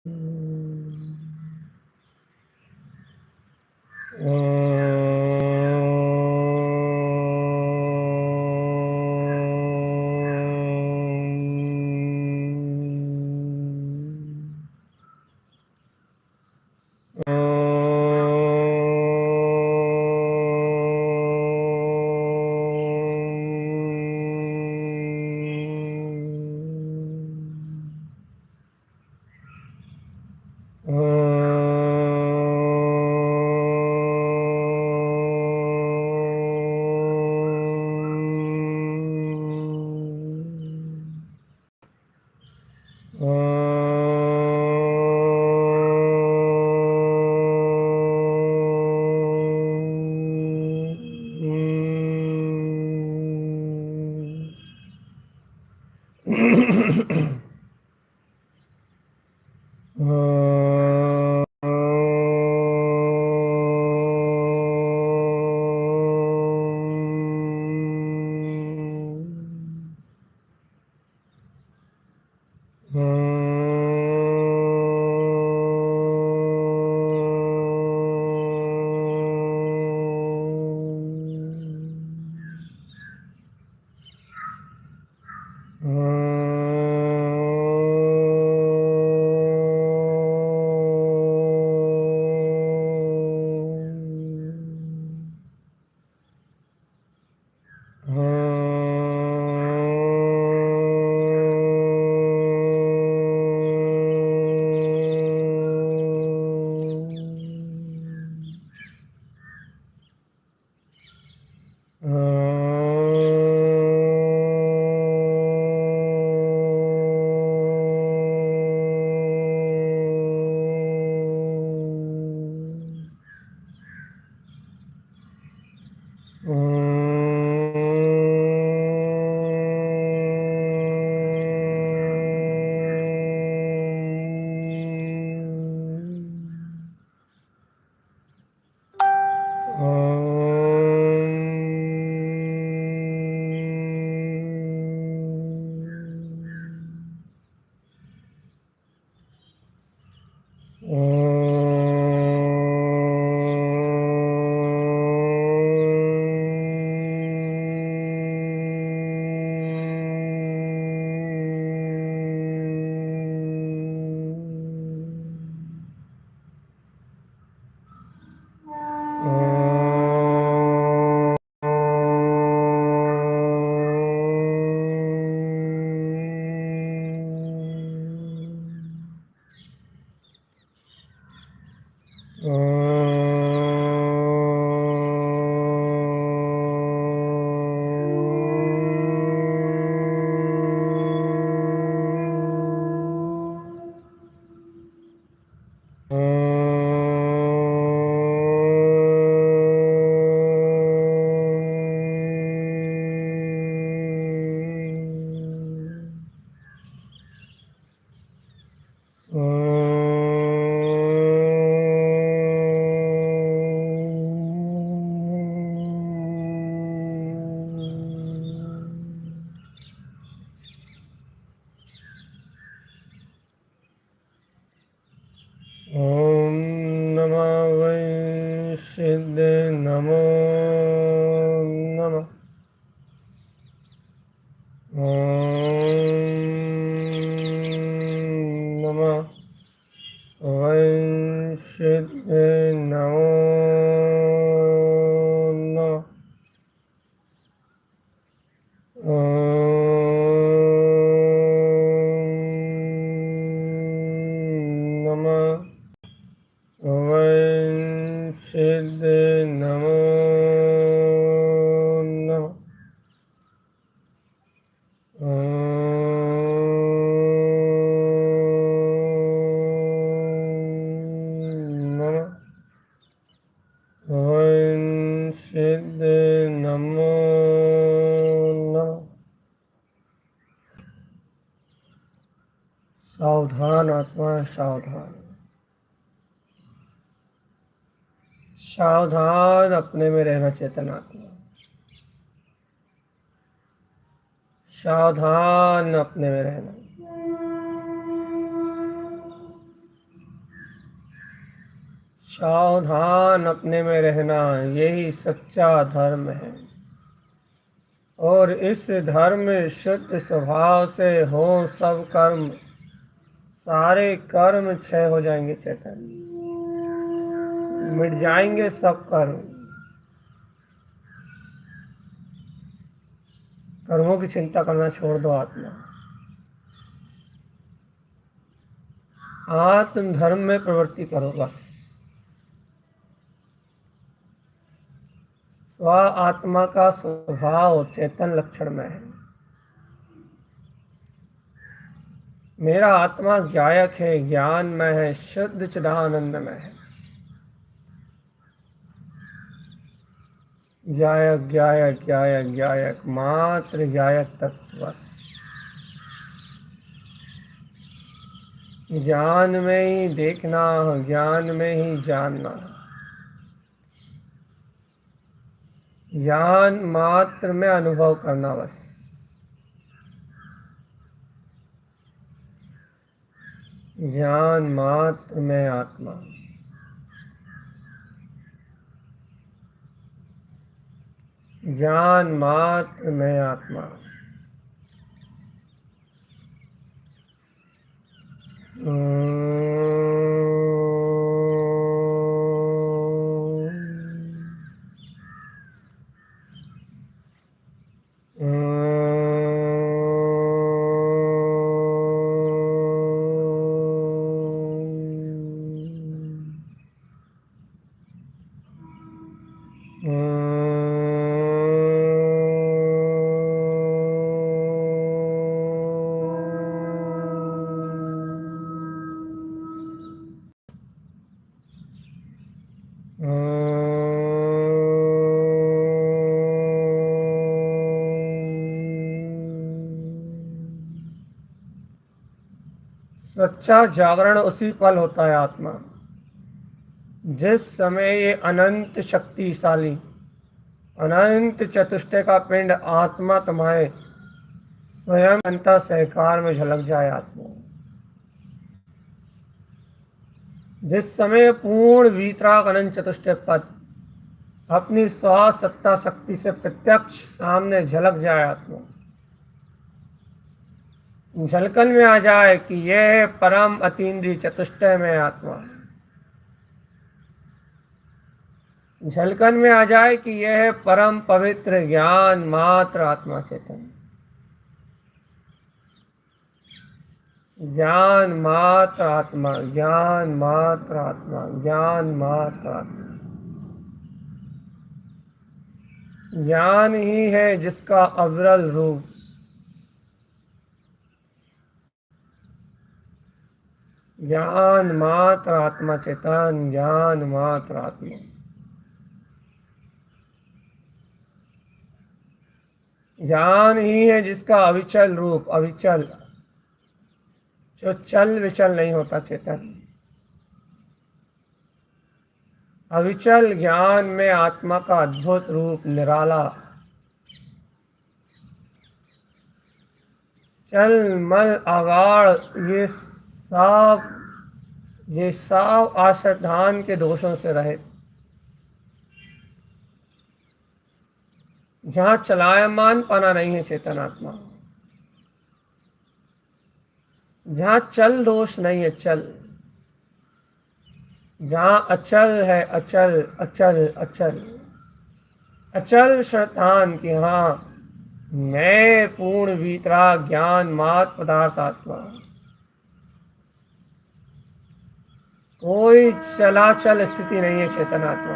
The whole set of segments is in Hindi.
ॐ नमः वै सिद्धे नमो नमः। ॐ नमः वै सिद्धे नमो नमः। नमः वै सिद्धे नमो नमः। नमः वै सिद्धे नमो नमः। सावधान आत्मा, सावधान सावधान अपने में रहना चेतन आत्मा, सावधान अपने में रहना। सावधान अपने में रहना, यही सच्चा धर्म है। और इस धर्म में शुद्ध स्वभाव से हो सब कर्म, सारे कर्म क्षय हो जाएंगे चैतन्य, मिट जाएंगे सब कर्म। कर्मों की चिंता करना छोड़ दो आत्मा, आत्म धर्म में प्रवृत्ति करो बस। स्व आत्मा का स्वभाव चेतन लक्षण में है। मेरा आत्मा ज्ञायक है, ज्ञान में है, शुद्ध चिदानंद में है। ज्ञायक ज्ञायक ज्ञायक ज्ञायक, मात्र ज्ञायक तत्व बस। ज्ञान में ही देखना, ज्ञान में ही जानना, ज्ञान मात्र में अनुभव करना बस। ज्ञान मात्र में आत्मा, ज्ञान मात्र में आत्मा। सच्चा जागरण उसी पल होता है आत्मा, जिस समय ये अनंत शक्तिशाली, अनंत चतुष्टय का पिंड आत्मा तुम्हारे स्वयं अंतः सहकार में झलक जाए। आत्मा जिस समय पूर्ण वीतराग अनंत चतुष्टय पद अपनी स्वसत्ता शक्ति से प्रत्यक्ष सामने झलक जाए, आत्मा झलकन में आ जाए कि यह परम अतीन्द्रिय चतुष्टय में आत्मा है। झलकन में आ जाए कि यह परम पवित्र ज्ञान मात्र आत्मा चेतन, ज्ञान मात्र आत्मा, ज्ञान मात्र आत्मा, ज्ञान मात्र आत्मा। ज्ञान ही है जिसका अविरल रूप, ज्ञान मात्र आत्मा चेतन, ज्ञान मात्र आत्मा। ज्ञान ही है जिसका अविचल रूप, अविचल, जो चल विचल नहीं होता चेतन। अविचल ज्ञान में आत्मा का अद्भुत रूप निराला, चल मल आगाड़, ये सब आश्रधान के दोषों से रहित, जहाँ चलायमान पना नहीं है चेतन आत्मा, जहाँ चल दोष नहीं है, चल, जहाँ अचल है, अचल अचल अचल, अचल श्रद्धान की, हाँ मैं पूर्ण वीतराग ज्ञान मात्र पदार्थ आत्मा। कोई चलाचल स्थिति नहीं है चेतन आत्मा,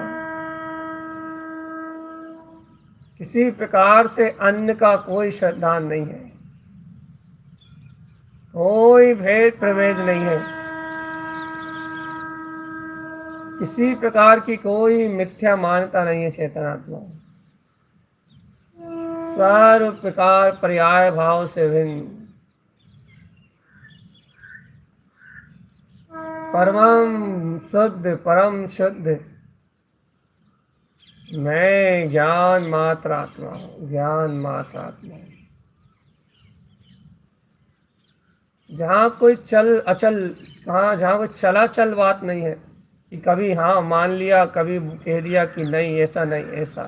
किसी प्रकार से अन्न का कोई श्रद्धान नहीं है, कोई भेद प्रभेद नहीं है, किसी प्रकार की कोई मिथ्या मान्यता नहीं है चेतन आत्मा। सर्व प्रकार पर्याय भाव से भिन्न, परम शुद्ध, परम शुद्ध मैं ज्ञान मात्र आत्मा हूँ, ज्ञान मात्र आत्मा। जहाँ कोई चल अचल, कहाँ जहाँ कोई चला चल बात नहीं है, कि कभी हाँ मान लिया, कभी कह दिया कि नहीं ऐसा नहीं ऐसा।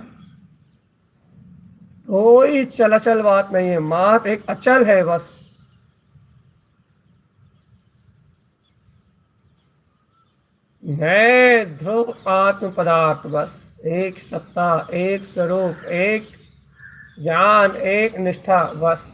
कोई चलाचल बात नहीं है, मात एक अचल है बस। मैं ध्रुव आत्म पदार्थ बस, एक सत्ता, एक स्वरूप, एक ज्ञान, एक निष्ठा बस।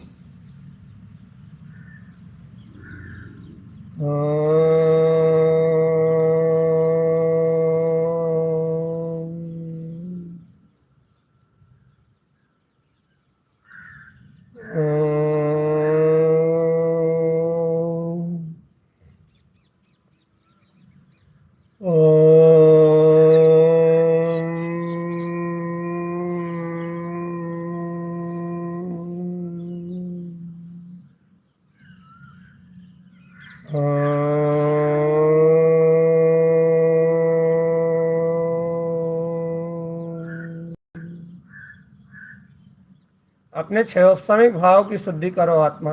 अपने क्षयोपशमिक भाव की शुद्धि करो आत्मा।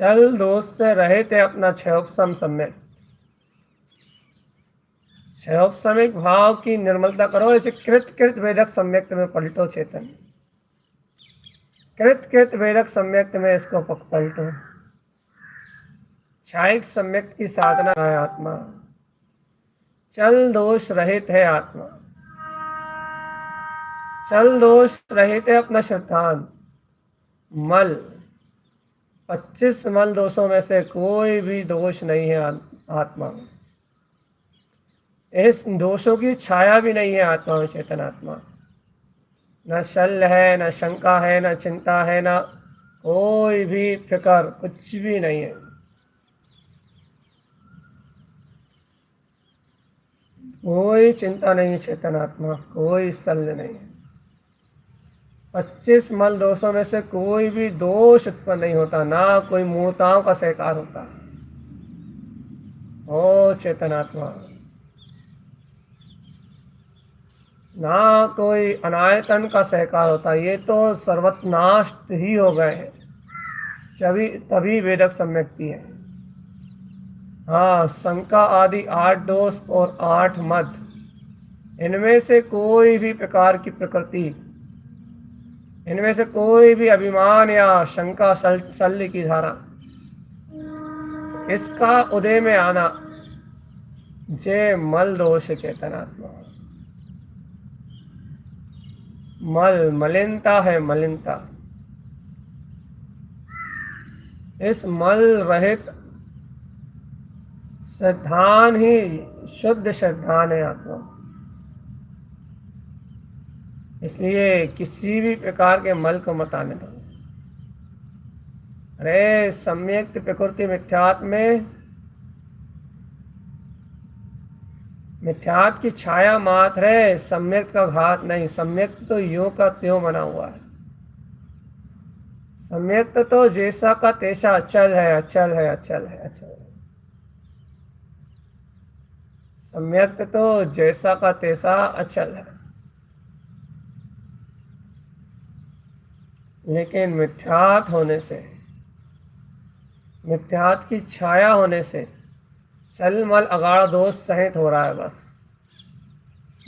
चल दोष से रहित है अपना क्षयोपशम सम्यक। क्षयोपशमिक भाव की निर्मलता करो। इसे कृत कृत वेदक सम्यक्त में पलटो चेतन। कृत कृत वेदक सम्यक्त में इसको पलटो। क्षायिक सम्यक्त की साधना है आत्मा। चल दोष रहित है आत्मा। चल दोष रहित है अपना श्रद्धान। मल 25 मल दोषों में से कोई भी दोष नहीं है आत्मा में। इस दोषों की छाया भी नहीं है आत्मा में, चेतन आत्मा। न शल्य है, न शंका है, न चिंता है, न कोई भी फिकर, कुछ भी नहीं है। कोई चिंता नहीं है चेतन आत्मा, कोई शल्य नहीं है। 25 मल दोषों में से कोई भी दोष उत्पन्न नहीं होता, ना कोई मूर्ताओं का सहकार होता। ओ चेतन आत्मा, ना कोई अनायतन का सहकार होता। ये तो सर्वनाश ही हो गए हैं, तभी तभी वेदक सम्यक्ति है। हाँ, शंका आदि 8 दोष और 8 मद, इनमें से कोई भी प्रकार की प्रकृति, इनमें से कोई भी अभिमान या शंका, शल्य की धारा, इसका उदय में आना जे मल दोष चेतनात्मा। मल मलिनता है, मलिनता। इस मल रहित श्रद्धान ही शुद्ध श्रद्धान है आत्मा। इसलिए किसी भी प्रकार के मल को मत आने दो। अरे सम्यक्त प्रकृति मिथ्यात्व में, मिथ्यात्व की छाया मात्र है, सम्यक्त का घात नहीं। सम्यक्त तो यो का त्यों बना हुआ है। सम्यक्त तो जैसा का तैसा अचल है, अचल है, अचल है, अचल है। सम्यक्त तो जैसा का तैसा अचल है। लेकिन मिथ्यात होने से, मिथ्यात की छाया होने से चल मल अगाड़ दोष सहित हो रहा है बस।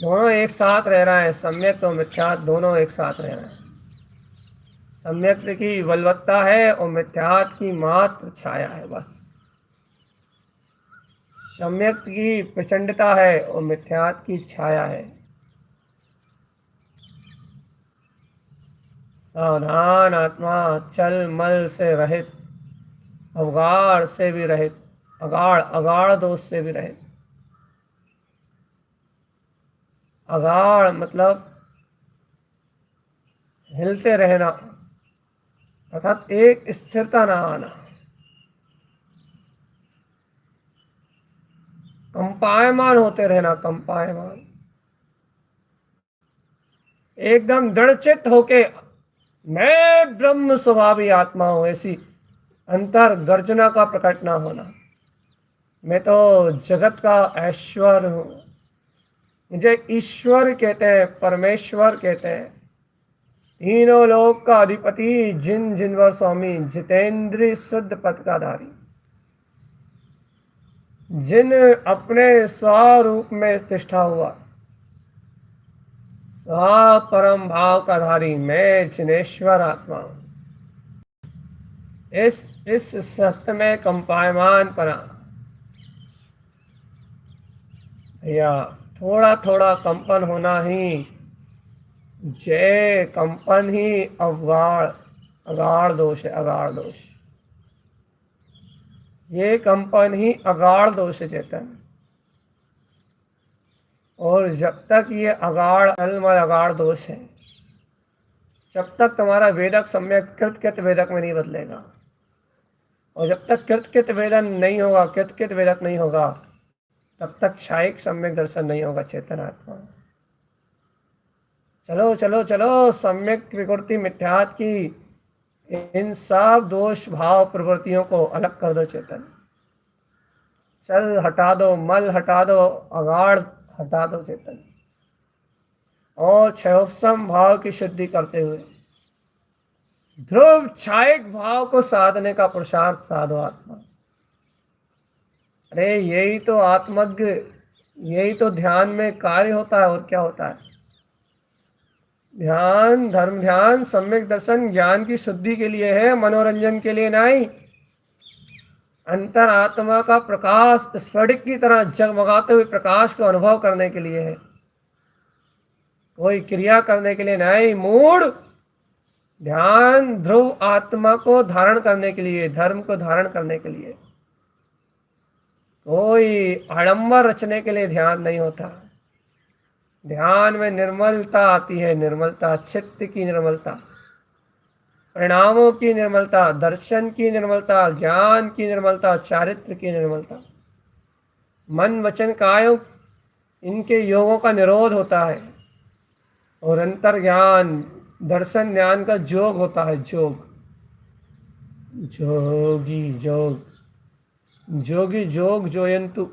दोनों एक साथ रह रहा है, सम्यक्त और मिथ्यात दोनों एक साथ रह रहे हैं। सम्यक्त की बलवत्ता है और मिथ्यात की मात्र छाया है बस। सम्यक्त की प्रचंडता है और मिथ्यात की छाया है। सावधान आत्मा, चल मल से रहित, अवगाढ़ से भी रहित, अगाढ़ अगाढ़ दोष से भी रहित। अगाढ़ मतलब हिलते रहना, अर्थात एक स्थिरता ना आना। कंपायमान होते रहना, कंपायमान, एकदम दृढ़चित्त होके मैं ब्रह्म स्वभावी आत्मा हूं, ऐसी अंतर गर्जना का प्रकट ना होना। मैं तो जगत का ऐश्वर्य हूं, मुझे ईश्वर कहते हैं, परमेश्वर कहते हैं, तीनों लोक का अधिपति, जिन जिनवर स्वामी, जितेंद्रिय शुद्ध पद का धारी। जिन अपने स्वरूप में प्रतिष्ठा हुआ, स्व परम भाव का धारी मैं जिनेश्वर आत्मा हूं। इस सत्य में कंपायमान पना, या थोड़ा थोड़ा कंपन होना ही, जय कंपन ही अगाढ़ अगाढ़ दोष है, अगाढ़ दोष। ये कंपन ही अगाढ़ दोष है चेतन। और जब तक ये अगाढ़ अलमल अगाढ़ दोष है, जब तक तुम्हारा वेदक सम्यक कृत वेदक में नहीं बदलेगा, और जब तक कृत वेदन नहीं होगा, कृत वेदक नहीं होगा, तब तक क्षायिक सम्यक दर्शन नहीं होगा चेतन आत्मा। चलो चलो चलो, सम्यक विकृति मिथ्यात की इन सब दोष भाव प्रवृत्तियों को अलग कर दो चेतन। चल हटा दो, मल हटा दो, अगाढ़ हटा दो चेतन, और क्षयोपम भाव की शुद्धि करते हुए ध्रुव क्षायिक भाव को साधने का पुरुषार्थ साधो आत्मा। अरे यही तो आत्मज्ञ, यही तो ध्यान में कार्य होता है, और क्या होता है? ध्यान, धर्म ध्यान, सम्यक दर्शन ज्ञान की शुद्धि के लिए है, मनोरंजन के लिए नहीं। अंतर आत्मा का प्रकाश स्फटिक की तरह जगमगाते हुए प्रकाश को अनुभव करने के लिए है, कोई क्रिया करने के लिए नहीं। मूड ध्यान ध्रुव आत्मा को धारण करने के लिए, धर्म को धारण करने के लिए, कोई आडंबर रचने के लिए ध्यान नहीं होता। ध्यान में निर्मलता आती है, निर्मलता, चित्त की निर्मलता, परिणामों की निर्मलता, दर्शन की निर्मलता, ज्ञान की निर्मलता, चारित्र की निर्मलता, मन वचन कायों इनके योगों का निरोध होता है, और अंतर ज्ञान दर्शन ज्ञान का जोग होता है। जोग, जोगी जोग, जोगी जोग जोयंतु,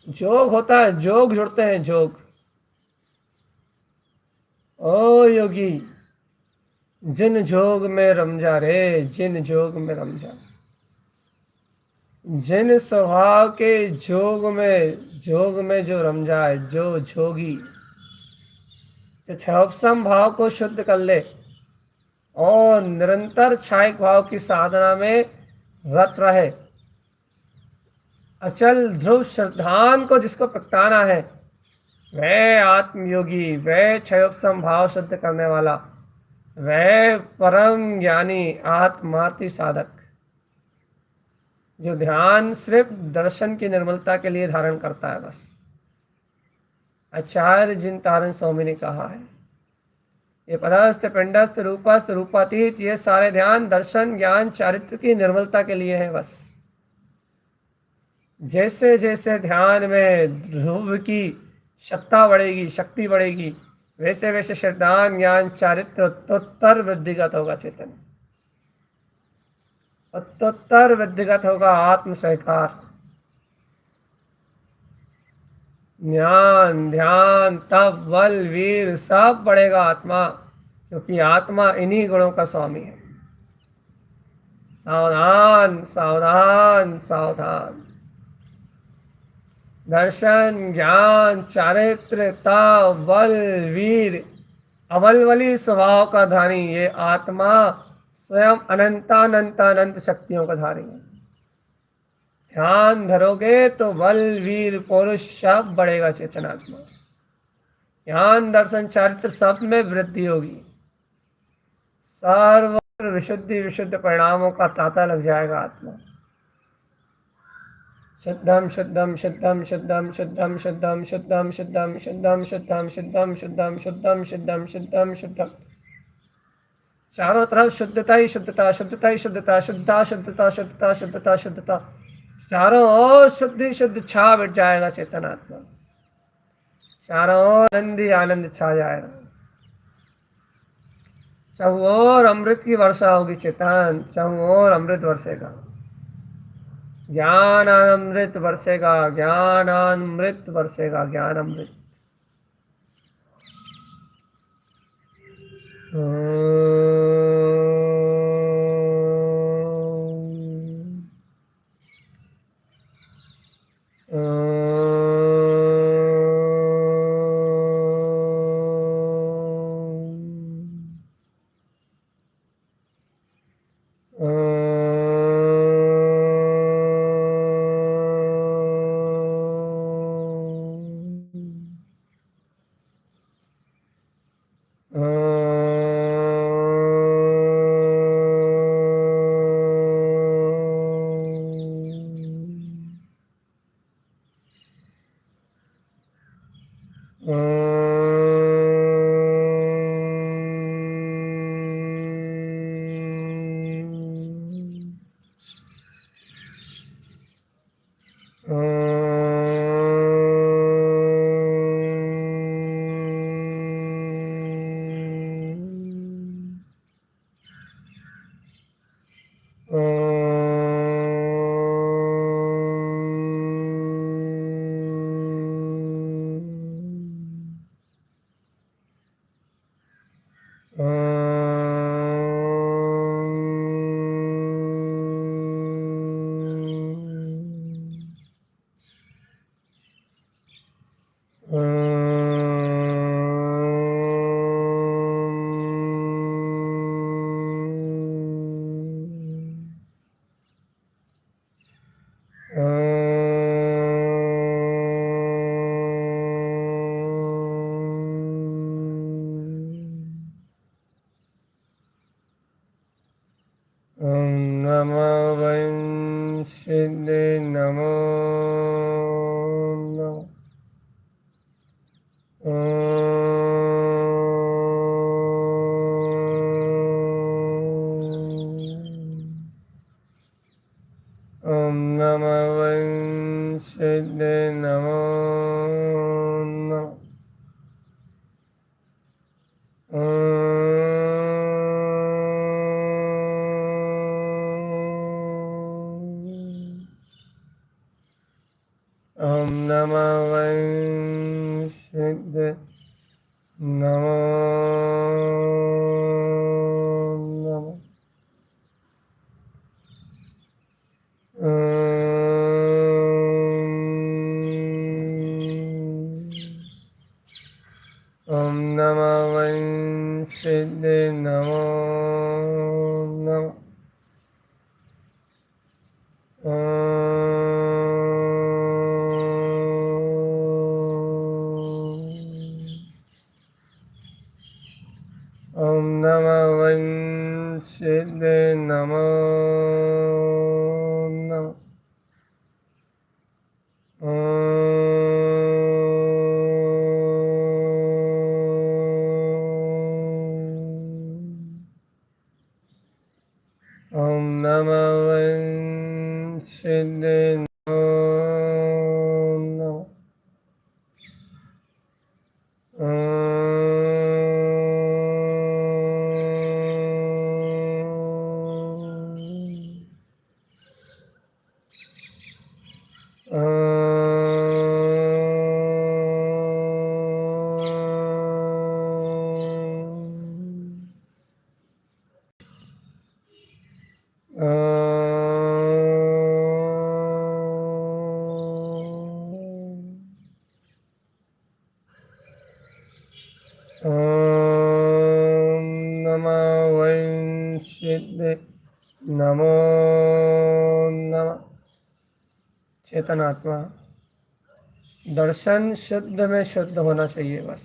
जोग होता है, जोग जुड़ते हैं, जोग। ओ योगी, जिन जोग में रम जा रे, जिन जोग में रम जा, जिन स्वभाव के जोग में जो रम जाए, जो जोगी, जो क्षयोपम भाव को शुद्ध कर ले और निरंतर क्षायिक भाव की साधना में रत रहे, अचल ध्रुव श्रद्धान को जिसको प्रगटाना है, वह आत्मयोगी, वह क्षयोपम भाव शुद्ध करने वाला, वह परम ज्ञानी आत्मार्थी साधक, जो ध्यान सिर्फ दर्शन की निर्मलता के लिए धारण करता है बस। आचार्य जिनतारण स्वामी ने कहा है, ये पदस्थ पिंडस्थ रूपस्थ रूपातीत, ये सारे ध्यान दर्शन ज्ञान चारित्र की निर्मलता के लिए है बस। जैसे जैसे ध्यान में ध्रुव की सत्ता बढ़ेगी, शक्ति बढ़ेगी, वैसे वैसे श्रद्धान ज्ञान चारित्र उत्तरोत्तर वृद्धिगत होगा चेतन, उत्तरोत्तर वृद्धिगत होगा आत्म सहकार। ज्ञान ध्यान तप बल वीर सब बढ़ेगा आत्मा, क्योंकि आत्मा इन्हीं गुणों का स्वामी है। सावधान सावधान सावधान, दर्शन ज्ञान चारित्र तप बल वीर अवलवली स्वभाव का धारी, ये आत्मा स्वयं अनंतानंतानंत शक्तियों का धारी है। ध्यान धरोगे तो बल वीर पौरुष सब बढ़ेगा चेतनात्मा, ज्ञान दर्शन चारित्र सब में वृद्धि होगी, सर्व विशुद्धि विशुद्ध परिणामों का तांता लग जाएगा आत्मा। शुद्धम शुद्धम शुद्धम शुद्धम शुद्धम शुद्धम शुद्धम शुद्धम शुद्धम शुद्धम शुद्धम शुद्धम शुद्धम शुद्धम शुद्धम शुद्धम, चारों तरफ शुद्धता ही शुद्धता, शुद्धता ही शुद्धता, शुद्धता शुद्धता शुद्धता शुद्धता शुद्धता, चारों ओर शुद्धि शुद्ध छा बैठ जाएगा चेतन आत्मा, चारों ओर आनंद ही आनंद छा जाएगा, चारों ओर अमृत की वर्षा होगी चेतन, चारों ओर अमृत बरसेगा, ज्ञान अमृत बरसेगा, ज्ञान अमृत बरसेगा, ज्ञान अमृत। नमो नमः। चेतनात्मा दर्शन शुद्ध में शुद्ध होना चाहिए बस।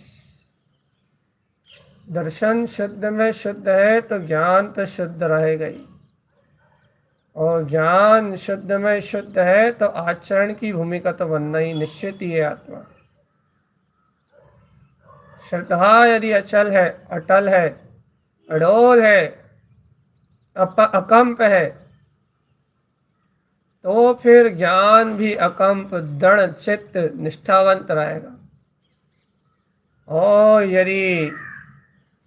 दर्शन शुद्ध में शुद्ध है तो ज्ञान तो शुद्ध रहेगा ही, और ज्ञान शुद्ध में शुद्ध है तो आचरण की भूमिका तो बनना ही निश्चित ही है। आत्मा श्रद्धा यदि अचल है, अटल है, अडोल है, अकंप है, तो फिर ज्ञान भी अकंप दृढ़ चित्त निष्ठावंत रहेगा। और यदि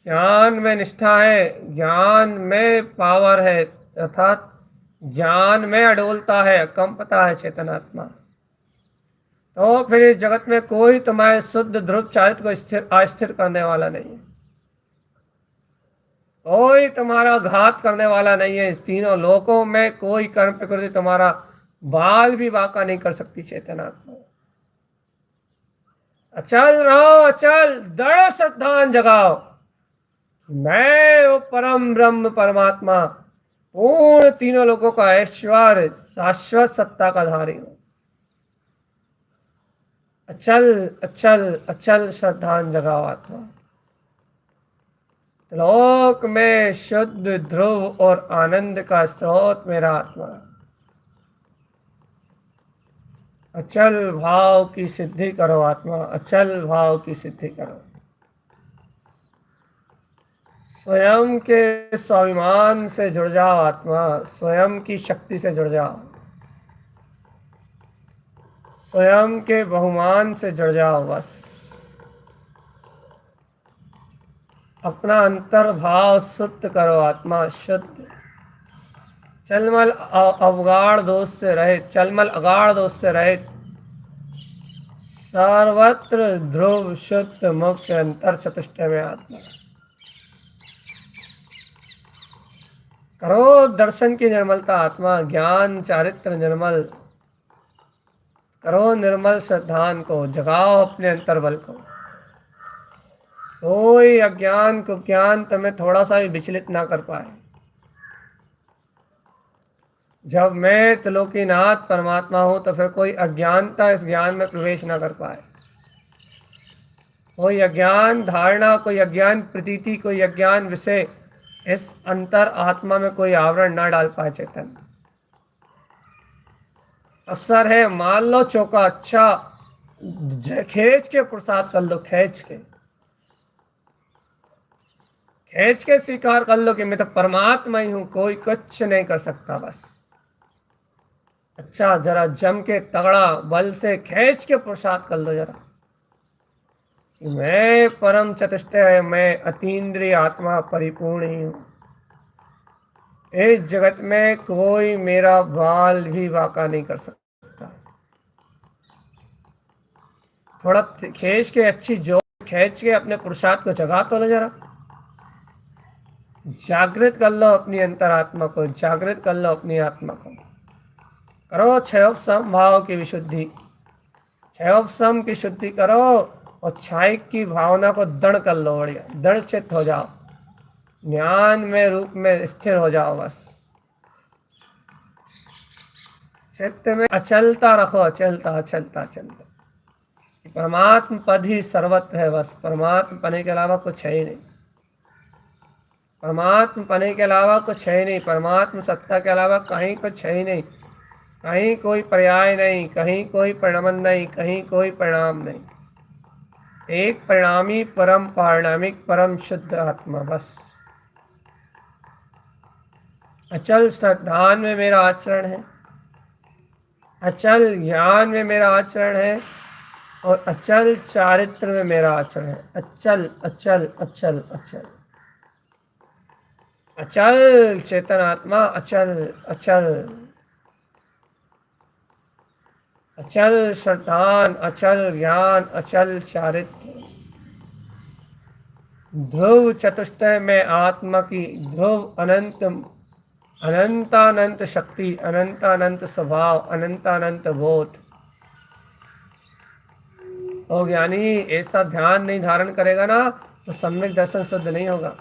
ज्ञान में निष्ठा है, ज्ञान में पावर है, अर्थात ज्ञान में अडोलता है, अकंपता है चेतनात्मा, तो फिर इस जगत में कोई तुम्हारे शुद्ध ध्रुव चारित्र को स्थिर अस्थिर करने वाला नहीं है, कोई तुम्हारा घात करने वाला नहीं है। इस तीनों लोकों में कोई कर्म प्रकृति तुम्हारा बाल भी वाका नहीं कर सकती चेतन आत्मा। अचल रहो, अचल, दृढ़ श्रद्धान जगाओ, मैं वो परम ब्रह्म परमात्मा पूर्ण तीनों लोगों का ऐश्वर्य शाश्वत सत्ता का धारी हूं। अचल अचल अचल श्रद्धान जगाओ आत्मा। लोक में शुद्ध ध्रुव और आनंद का स्रोत मेरा आत्मा। अचल भाव की सिद्धि करो आत्मा, अचल भाव की सिद्धि करो। स्वयं के स्वाभिमान से जुड़ जाओ आत्मा, स्वयं की शक्ति से जुड़ जाओ, स्वयं के बहुमान से जुड़ जाओ। बस अपना अंतर्भाव शुद्ध करो आत्मा, शुद्ध, चलमल अवगाढ़ दोष से रहित, चलमल अगाढ़ दोष से रहित, सर्वत्र ध्रुव शुद्ध मुक्त अंतर चतुष्टय में आत्मा। करो दर्शन की निर्मलता आत्मा, ज्ञान चारित्र निर्मल करो, निर्मल श्रद्धान को जगाओ, अपने अंतर्बल को। कोई अज्ञान को ज्ञान तुम्हें थोड़ा सा भी विचलित ना कर पाए। जब मैं त्रिलोकीनाथ परमात्मा हूं तो फिर कोई अज्ञानता इस ज्ञान में प्रवेश ना कर पाए। कोई अज्ञान धारणा, कोई अज्ञान प्रतीति, कोई अज्ञान विषय इस अंतर आत्मा में कोई आवरण ना डाल पाए चेतन। अवसर है, मान लो चौका, अच्छा खींच के प्रसाद कर लो, खींच के स्वीकार कर लो कि मैं तो परमात्मा ही हूं, कोई कुछ नहीं कर सकता। बस अच्छा जरा जम के तगड़ा बल से खींच के प्रसाद कर लो जरा, मैं परम चतुष्टय, मैं अतीन्द्रिय आत्मा परिपूर्ण ही हूं। इस जगत में कोई मेरा बाल भी वाका नहीं कर सकता। थोड़ा खींच के, अच्छी जोर खींच के अपने पुरुषार्थ को जगा तो लो जरा, जागृत कर लो अपनी अंतरात्मा को, जागृत कर लो अपनी आत्मा को। करो क्षयोपम भाव की विशुद्धि, क्षयोपम की शुद्धि करो और क्षायिक की भावना को दृढ़ कर लो, बढ़िया दृढ़ चित्त हो जाओ, ज्ञान में रूप में स्थिर हो जाओ। बस चित्त में अचलता रखो, अचलता अचलता अचलता। परमात्म पद ही सर्वत्र है, बस परमात्म पने के अलावा कुछ है ही नहीं, परमात्म पने के अलावा कुछ है ही नहीं, परमात्म सत्ता के अलावा कहीं कुछ है ही नहीं, कहीं कोई पर्याय नहीं, कहीं कोई परिणमन नहीं, कहीं कोई परिणाम नहीं, एक परिणामी परम पारिणामिक परम शुद्ध आत्मा। बस अचल श्रद्धान में मेरा आचरण है, अचल ज्ञान में मेरा आचरण है और अचल चारित्र में मेरा आचरण है। अचल अचल अचल अचल अचल चेतन आत्मा, अचल अचल अचल श्रद्धान, अचल ज्ञान, अचल चारित्र, ध्रुव चतुष्टय में आत्मा की ध्रुव अनंत, अनंतानंत शक्ति, अनंतानंत स्वभाव, अनंतानंत बोध। और ज्ञानी ऐसा ध्यान नहीं धारण करेगा ना तो सम्यक दर्शन शुद्ध नहीं होगा।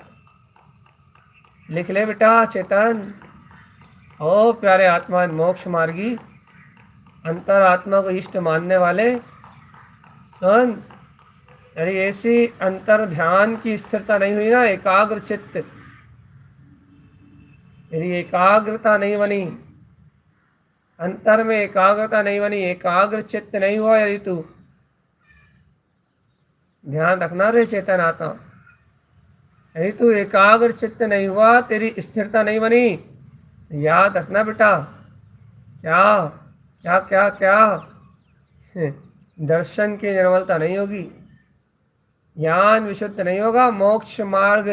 लिख ले बेटा चेतन, ओ प्यारे आत्मा मोक्ष मार्गी, अंतर आत्मा को इष्ट मानने वाले, सुन, यदि ऐसी अंतर ध्यान की स्थिरता नहीं हुई ना, एकाग्र चित्त, यदि एकाग्रता नहीं बनी, अंतर में एकाग्रता नहीं बनी, एकाग्र चित्त नहीं हुआ, यदि तू ध्यान रखना रे चेतन आत्मा, यदि तू एकाग्र चित्त नहीं हुआ, तेरी स्थिरता नहीं बनी, याद रखना बेटा, क्या क्या क्या क्या दर्शन की निर्मलता नहीं होगी, ज्ञान विशुद्ध नहीं होगा, मोक्ष मार्ग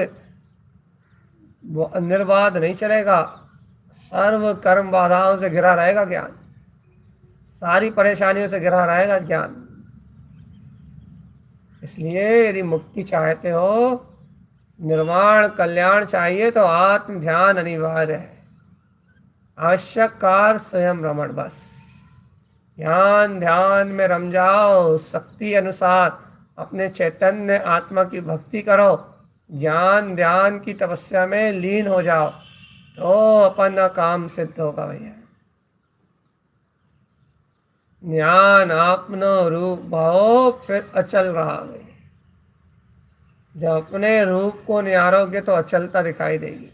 निर्बाध नहीं चलेगा, सर्व कर्म बाधाओं से घिरा रहेगा ज्ञान, सारी परेशानियों से घिरा रहेगा ज्ञान। इसलिए यदि मुक्ति चाहते हो, निर्वाण कल्याण चाहिए तो आत्म ध्यान अनिवार्य है, आवश्यक कार्य स्वयं रमण। बस ध्यान ध्यान में रम जाओ, शक्ति अनुसार अपने चैतन्य आत्मा की भक्ति करो, ज्ञान ध्यान की तपस्या में लीन हो जाओ, तो अपना काम सिद्ध होगा भैया। ज्ञान आपनो रूप भाव फिर अचल रहा भैया। जब अपने रूप को निहारोगे तो अचलता दिखाई देगी।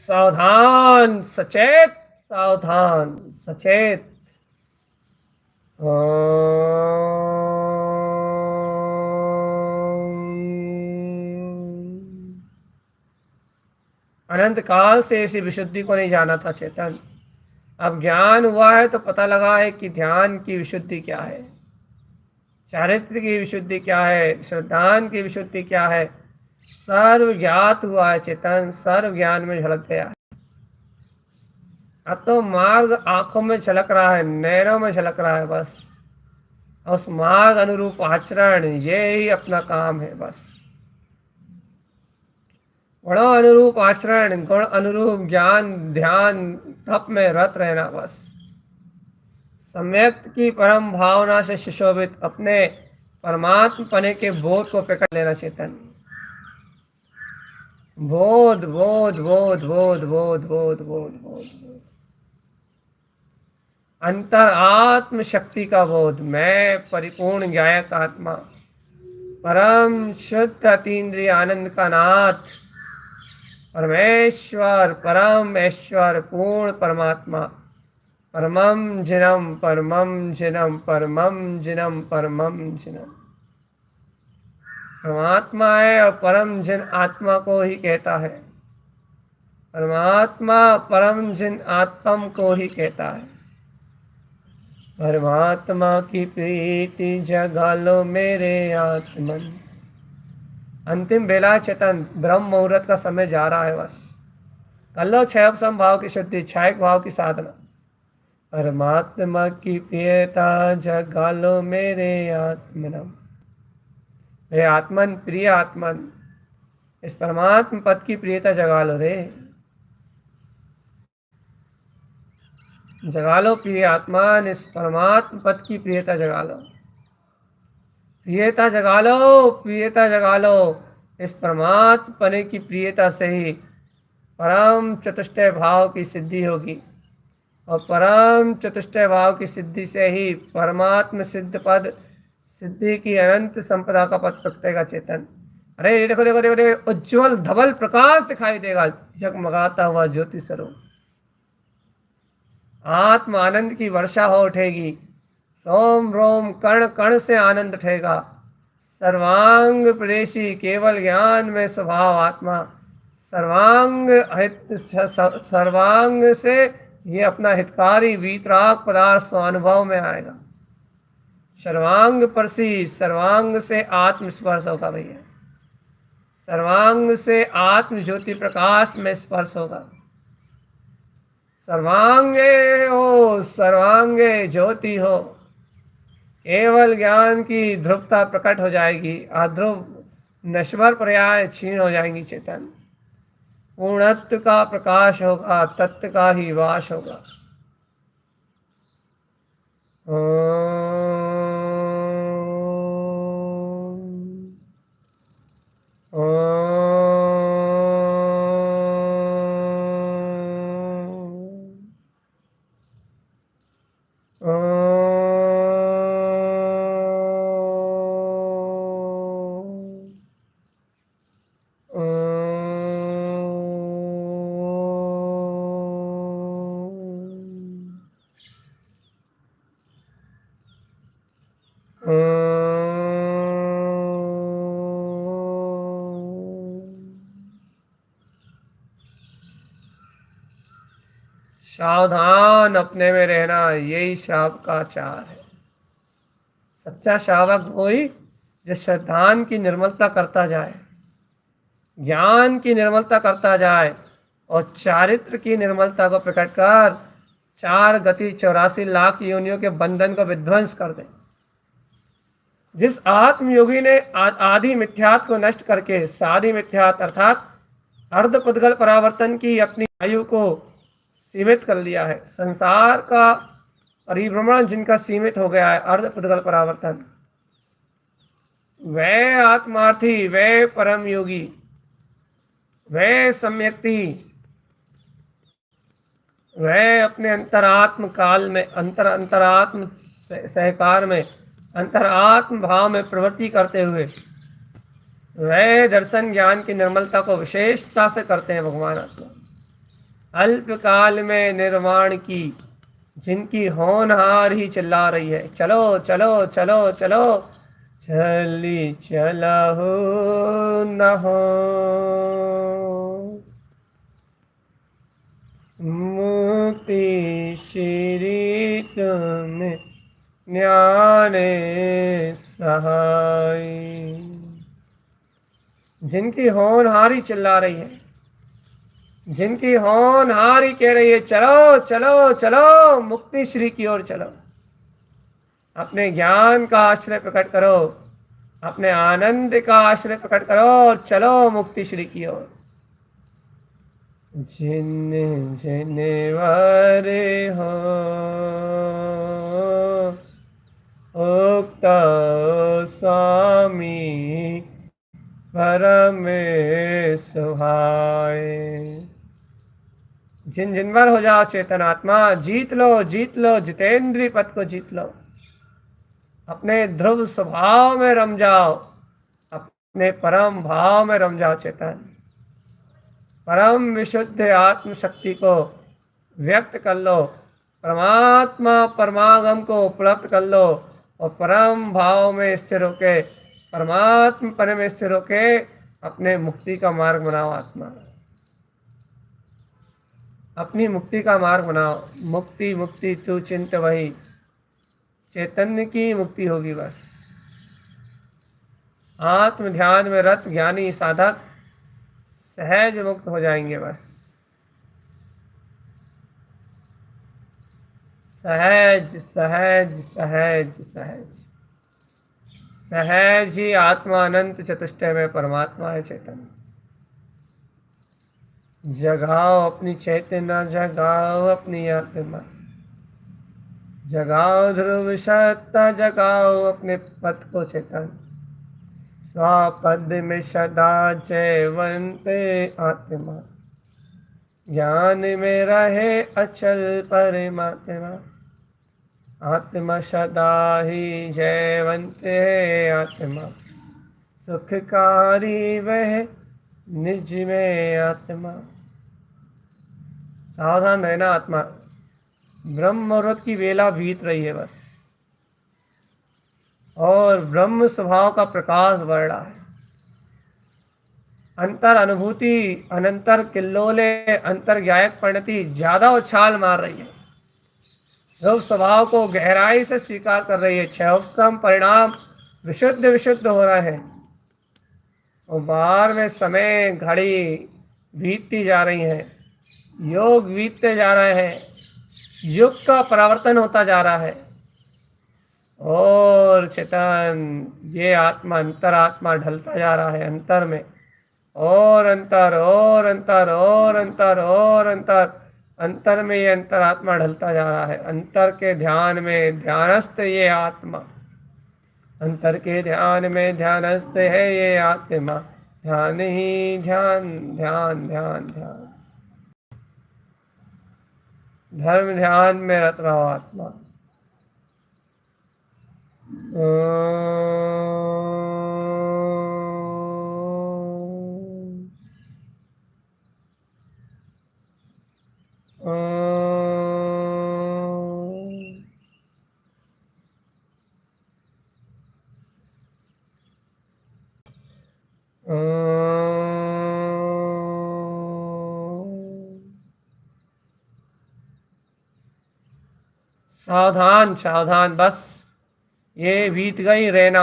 सावधान सचेत, सावधान सचेत। अनंत काल से इसी विशुद्धि को नहीं जाना था चेतन। अब ज्ञान हुआ है तो पता लगा है कि ध्यान की विशुद्धि क्या है, चारित्र की विशुद्धि क्या है, श्रद्धान की विशुद्धि क्या है। सर्व ज्ञात हुआ है चेतन, सर्व ज्ञान में झलक गया है। अब तो मार्ग आंखों में झलक रहा है, नैनों में झलक रहा है बस। उस मार्ग अनुरूप आचरण, ये ही अपना काम है बस। गुणों अनुरूप आचरण, गुण अनुरूप ज्ञान ध्यान तप में रत रहना बस। सम्यक की परम भावना से सुशोभित अपने परमात्म पने के बोध को पकड़ लेना चेतन। बोध बोध बोध बोध बोध बोध बोध बोध, अंतर आत्म शक्ति का बोध। मैं परिपूर्ण गायक आत्मा, परम शुद्ध अतीन्द्रिय आनंद का नाथ, परमेश्वर परम ऐश्वर पूर्ण परमात्मा, परमम जिनम परमम जिनम परमम जिनम परमम जिनम। परमात्मा है और परम जिन आत्मा को ही कहता है। परमात्मा परम जिन आत्म को ही कहता है। परमात्मा की प्रीति जगा लो मेरे आत्मन। अंतिम बेला चेतन, ब्रह्म मुहूर्त का समय जा रहा है बस। कर लो क्षय भाव की शुद्धि, क्षयक भाव की साधना। परमात्मा की प्रियता जगा लो मेरे आत्मनम। मेरे आत्मन, प्रिय आत्मन, इस परमात्म पद की प्रियता जगा लो रे। जगा लो प्रिय आत्मन, इस परमात्म पद की प्रियता जगा लो। प्रियता जगा लो, प्रियता जगा लो। इस परमात्म पने की प्रियता से ही परम चतुष्टय भाव की सिद्धि होगी, और परम चतुष्टय भाव की सिद्धि से ही परमात्म सिद्ध पद, सिद्धि की अनंत संपदा का पद प्रगटेगा चेतन। अरे ये देखो देखो देखो देखो, उज्ज्वल धवल प्रकाश दिखाई देगा, जगमगाता हुआ ज्योति स्वरूप। आत्म आनंद की वर्षा हो उठेगी, रोम रोम कण कण से आनंद उठेगा। सर्वांग प्रदेशी केवल ज्ञान में स्वभाव आत्मा, सर्वांग हित, सर्वांग से ये अपना हितकारी वीतराग पदार्थ स्वानुभव में आएगा। सर्वांग परसी, सर्वांग से आत्मस्पर्श होगा भैया। सर्वांग से आत्म ज्योति प्रकाश में स्पर्श होगा। सर्वांगे हो, सर्वांगे ज्योति हो। केवल ज्ञान की ध्रुवता प्रकट हो जाएगी, अध्रुव नश्वर पर्याय क्षीण हो जाएंगी चेतन। पूर्णत्व का प्रकाश होगा, तत्व का ही वास होगा। सावधान अपने में रहना, यही शावक का आचार है। सच्चा शावक वही जो श्रद्धान की निर्मलता करता जाए, ज्ञान की निर्मलता करता जाए और चारित्र की निर्मलता को प्रकट कर 4 गति 84 लाख योनियों के बंधन को विध्वंस कर दे। जिस आत्मयोगी ने आदि मिथ्यात को नष्ट करके सादि मिथ्यात अर्थात अर्धपुद्गल परावर्तन की अपनी आयु को सीमित कर लिया है, संसार का परिभ्रमण जिनका सीमित हो गया है अर्धपुद्गल परावर्तन, वह आत्मार्थी, वह परम योगी, वह सम्यक्ति, वह अपने अंतरात्म काल में अंतरात्म सहकार में अंतरात्म भाव में प्रवृत्ति करते हुए वह दर्शन ज्ञान की निर्मलता को विशेषता से करते हैं भगवान आत्मा। अल्पकाल में निर्वाण की जिनकी होनहार ही चिल्ला रही है, चलो चलो चलो चलो, चली चलहु न हो मुक्ति श्री तुम ज्ञाने सहाय। जिनकी होनहारी चिल्ला रही है, जिनकी होनहारी कह रही है, चलो चलो चलो मुक्ति श्री की ओर चलो, अपने ज्ञान का आश्रय प्रकट करो, अपने आनंद का आश्रय प्रकट करो और चलो मुक्ति श्री की ओर। जिन जिन वारे हो उक्त स्वामी परम सुहाय। जिन जिनवर हो जाओ चेतन आत्मा, जीत लो जितेंद्रीय पद को जीत लो, अपने ध्रुव स्वभाव में रम जाओ, अपने परम भाव में रम जाओ चेतन। परम विशुद्ध आत्म शक्ति को व्यक्त कर लो, परमात्मा परमागम को उपलब्ध कर लो और परम भाव में स्थिर होके, परमात्मा पर में स्थिर होके अपने मुक्ति का मार्ग बनाओ। आत्मा अपनी मुक्ति का मार्ग बनाओ। मुक्ति मुक्ति तू चिंत वही, चैतन्य की मुक्ति होगी बस। आत्म ध्यान में रत ज्ञानी साधक सहज मुक्त हो जाएंगे बस। सहज सहज सहज सहज सहज ही आत्मा अनंत चतुष्टय में परमात्मा है चैतन्य। जगाओ अपनी चैतन्य, जगाओ अपनी आत्मा, जगाओ ध्रुव सत्ता, जगाओ अपने पथ को चेतन। स्वपद में सदा जयवंते आत्मा, ज्ञान में रहे अचल परमात्मा। आत्मा सदा ही जयवंते आत्मा, सुखकारी वह निज में आत्मा। सावधान रहना आत्मा, ब्रह्म मुहूर्त की वेला बीत रही है बस और ब्रह्म स्वभाव का प्रकाश बढ़ रहा है। अंतर अनुभूति अनंतर किल्लोले अंतर ज्ञायक परिणति ज्यादा उछाल मार रही है, ध्रुव स्वभाव को गहराई से स्वीकार कर रही है। क्षयोपम परिणाम विशुद्ध विशुद्ध हो रहे हैं और बाहर में समय घड़ी बीतती जा रही है, योग बीतते जा रहे हैं, युग का परिवर्तन होता जा रहा है और चेतन ये आत्मा अंतरात्मा ढलता जा रहा है अंतर में, और अंतर और अंतर और अंतर और अंतर, अंतर में ये अंतरात्मा ढलता जा रहा है। अंतर के ध्यान में ध्यानस्थ ये आत्मा, अंतर के ध्यान में ध्यानस्थ है ये आत्मा। ध्यान ही ध्यान, ध्यान ध्यान ध्यान, धर्म ध्यान में रत रहो आत्मा। सावधान सावधान, बस ये बीत गई रहना,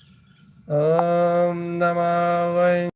ओम।